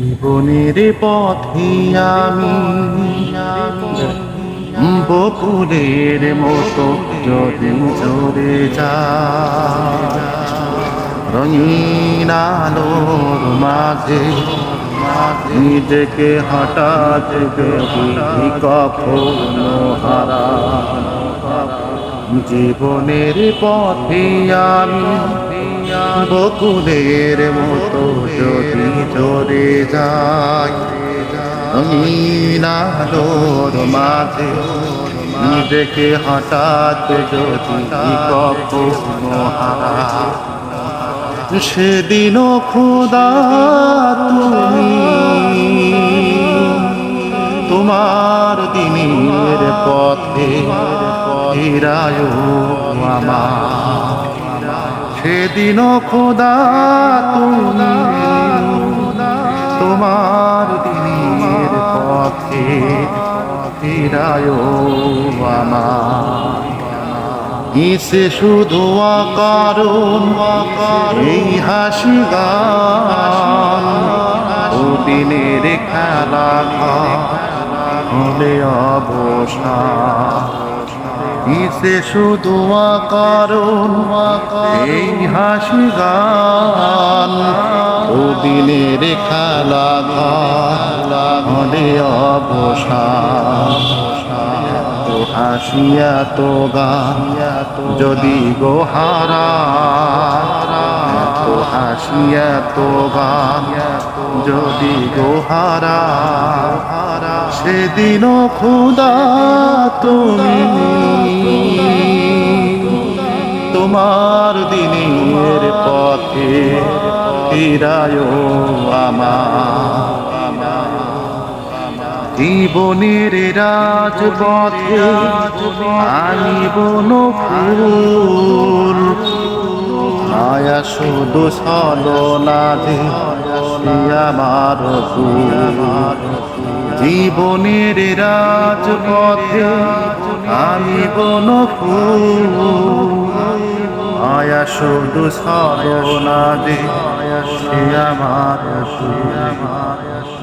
জীবনের পথে আমি বকুলের মতো যদি চলে যাই, রঙিন আলোর মাঝে নিজেকে হঠাৎ যদি কখনো হারা। জীবনের পথে আমি বকুলের মতো যদি চলে যাই, রঙিন আলোর মাঝে নিজেকে হঠাৎ যদি কখনো হারা। সেদিনও খোদা তুমি তোমার দিনের পথে ফিরায় আমার। সেদিনও খোদা তুমি তোমার দিনের পথে ফিরায় আমার। ইসে শুধু অকারণ এই হাসি গান, দিনের খেলা হলে অবসান। ইসে শুধু অকারণ এই হাসি গান, দিনের খেলা হলে অবসান। হাসিয়া তো গান যদি গোহারা, তো হাসিয়া তো গান যদি গোহারা। সেদিনও খোদা তুমি তোমার দিনের পথে ফিরায় আমার। জীবনের রাজপথে আনিব ফুল, মায়া শুধু ছলনা যে আমার ভুল। জীবনের রাজপথে আনিব ফুল, মায়া শুধু ছলনা যে আমার ভুল।